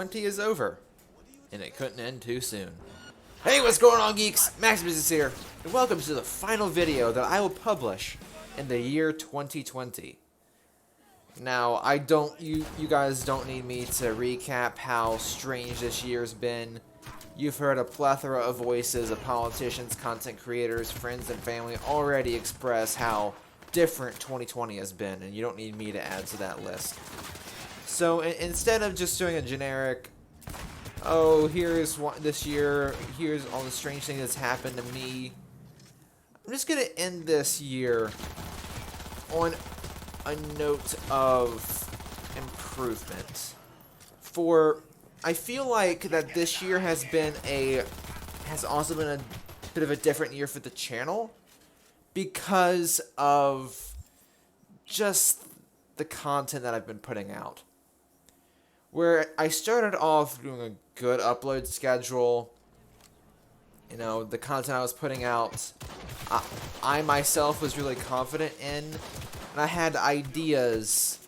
20 is over, and it couldn't end too soon. Hey, what's going on, geeks? Maxusthebeast here, and welcome to the final video that I will publish in the year 2020. Now, you guys don't need me to recap how strange this year's been. You've heard a plethora of voices of politicians, content creators, friends, and family already express how different 2020 has been, and you don't need me to add to that list. So instead of just doing a generic, oh, here's what this year, here's all the strange things that's happened to me, I'm just gonna end this year on a note of improvement. For I feel like that this year has also been a bit of a different year for the channel because of just the content that I've been putting out. Where I started off doing a good upload schedule, you know, the content I was putting out, I myself was really confident in, and I had ideas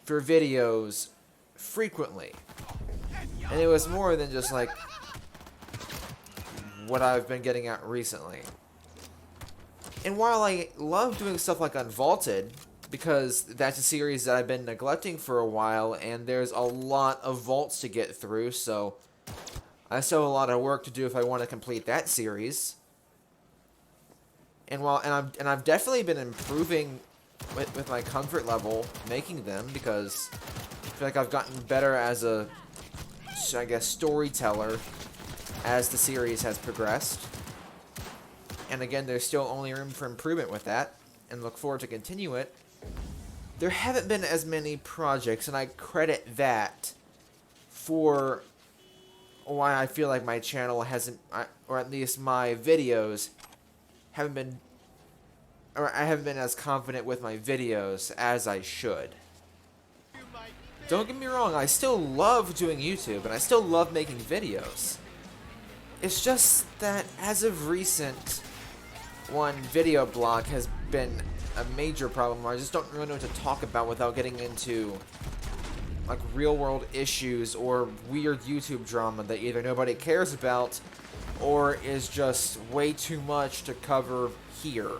for videos frequently. And it was more than just like what I've been getting at recently. And while I love doing stuff like Unvaulted, because that's a series that I've been neglecting for a while, and there's a lot of vaults to get through, so I still have a lot of work to do if I want to complete that series. And I've definitely been improving with my comfort level making them, because I feel like I've gotten better as a, I guess, storyteller as the series has progressed. And again, there's still only room for improvement with that, and look forward to continue it. There haven't been as many projects, and I credit that for why I feel like my channel hasn't, or at least my videos haven't been, or I haven't been as confident with my videos as I should. Don't get me wrong, I still love doing YouTube, and I still love making videos. It's just that as of recent, one video blog has been a major problem where I just don't really know what to talk about without getting into like real world issues or weird YouTube drama that either nobody cares about or is just way too much to cover here.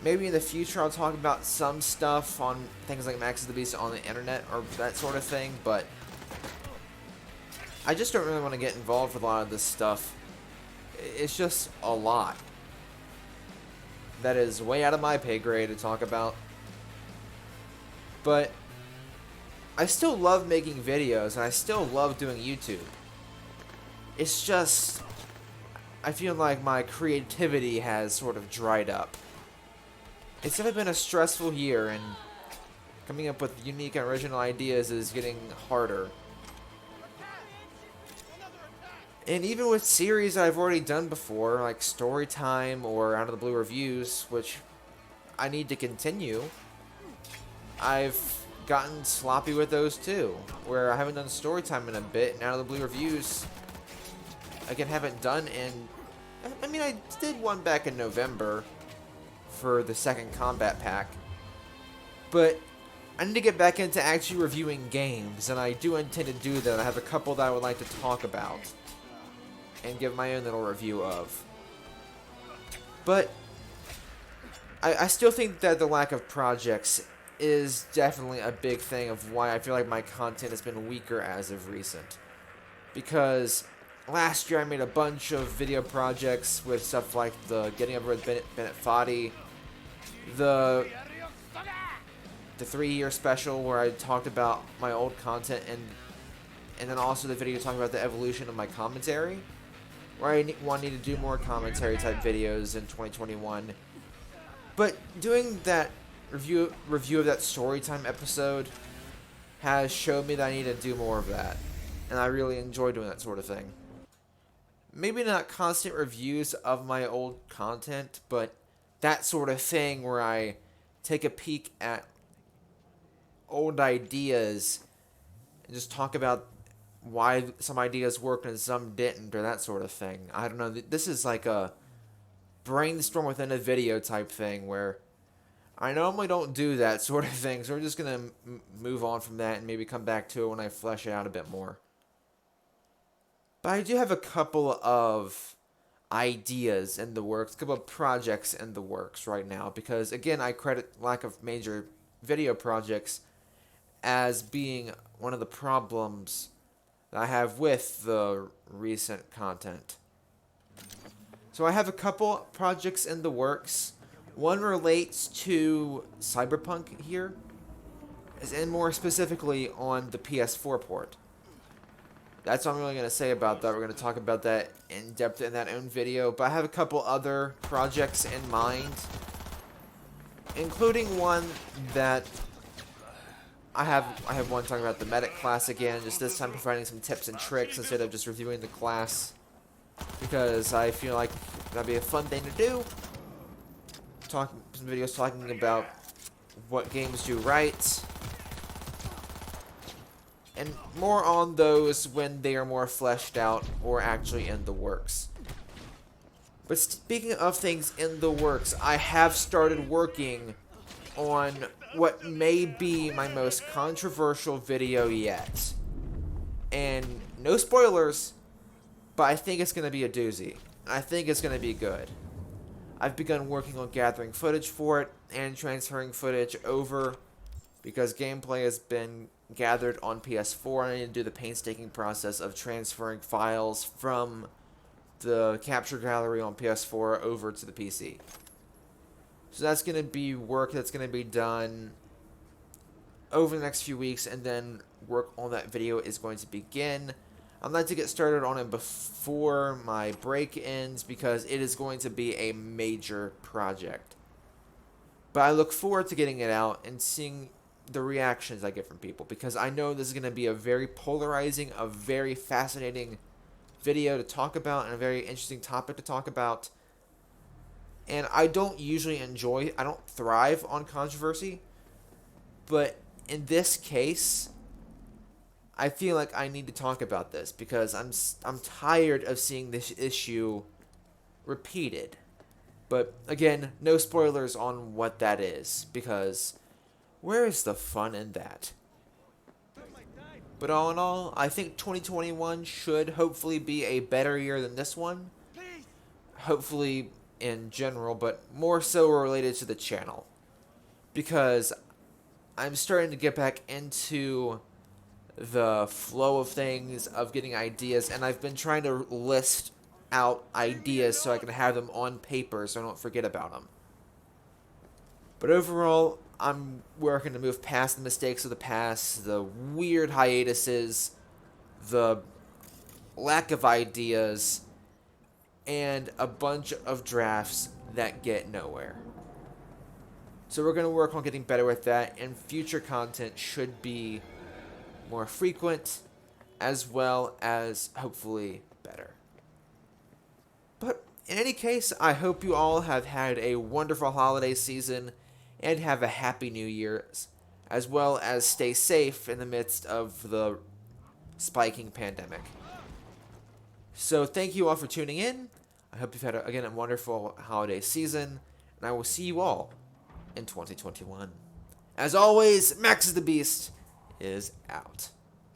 Maybe in the future I'll talk about some stuff on things like Maxusthebeast on the internet or that sort of thing, but I just don't really want to get involved with a lot of this stuff. It's just a lot that is way out of my pay grade to talk about. But I still love making videos, and I still love doing YouTube. It's just, I feel like my creativity has sort of dried up. It's never been a stressful year, and coming up with unique and original ideas is getting harder. And even with series that I've already done before, like Storytime or Out of the Blue Reviews, which I need to continue, I've gotten sloppy with those too. Where I haven't done Storytime in a bit, and Out of the Blue Reviews, again, haven't done in... I mean, I did one back in November for the second combat pack. But I need to get back into actually reviewing games, and I do intend to do that. I have a couple that I would like to talk about and give my own little review of. But I still think that the lack of projects is definitely a big thing of why I feel like my content has been weaker as of recent. Because last year I made a bunch of video projects with stuff like the Getting Over with Bennett Foddy, the 3-year special where I talked about my old content, and then also the video talking about the evolution of my commentary, where I wanted to do more commentary type videos in 2021. But doing that review of that Storytime episode has showed me that I need to do more of that, and I really enjoy doing that sort of thing. Maybe not constant reviews of my old content, but that sort of thing where I take a peek at old ideas and just talk about why some ideas worked and some didn't, or that sort of thing. I don't know. This is like a brainstorm within a video type thing where I normally don't do that sort of thing, so we're just going to move on from that and maybe come back to it when I flesh it out a bit more. But I do have a couple of ideas in the works, a couple of projects in the works right now, because again, I credit lack of major video projects as being one of the problems that I have with the recent content. So I have a couple projects in the works. One relates to Cyberpunk here, and more specifically on the PS4 port. That's what I'm really going to say about that. We're going to talk about that in depth in that own video. But I have a couple other projects in mind, including one that I have one talking about the medic class again, just this time providing some tips and tricks instead of just reviewing the class, because I feel like that'd be a fun thing to do. Some videos talking about what games do right, and more on those when they are more fleshed out or actually in the works. But speaking of things in the works, I have started working on what may be my most controversial video yet. And no spoilers, but I think it's going to be a doozy. I think it's going to be good. I've begun working on gathering footage for it and transferring footage over, because gameplay has been gathered on PS4, and I need to do the painstaking process of transferring files from the capture gallery on PS4 over to the PC. So that's going to be work that's going to be done over the next few weeks, and then work on that video is going to begin. I'd like to get started on it before my break ends, because it is going to be a major project. But I look forward to getting it out and seeing the reactions I get from people, because I know this is going to be a very polarizing, a very fascinating video to talk about, and a very interesting topic to talk about. And I don't thrive on controversy, but in this case, I feel like I need to talk about this, because I'm tired of seeing this issue repeated. But again, no spoilers on what that is, because where is the fun in that? But all in all, I think 2021 should hopefully be a better year than this one. Hopefully in general, but more so related to the channel. Because I'm starting to get back into the flow of things, of getting ideas, and I've been trying to list out ideas so I can have them on paper so I don't forget about them. But overall, I'm working to move past the mistakes of the past, the weird hiatuses, the lack of ideas, and a bunch of drafts that get nowhere. So we're going to work on getting better with that, and future content should be more frequent, as well as hopefully better. But in any case, I hope you all have had a wonderful holiday season and have a happy New Year's, as well as stay safe in the midst of the spiking pandemic. So thank you all for tuning in. I hope you've had, again, a wonderful holiday season, and I will see you all in 2021. As always, Maxusthebeast is out.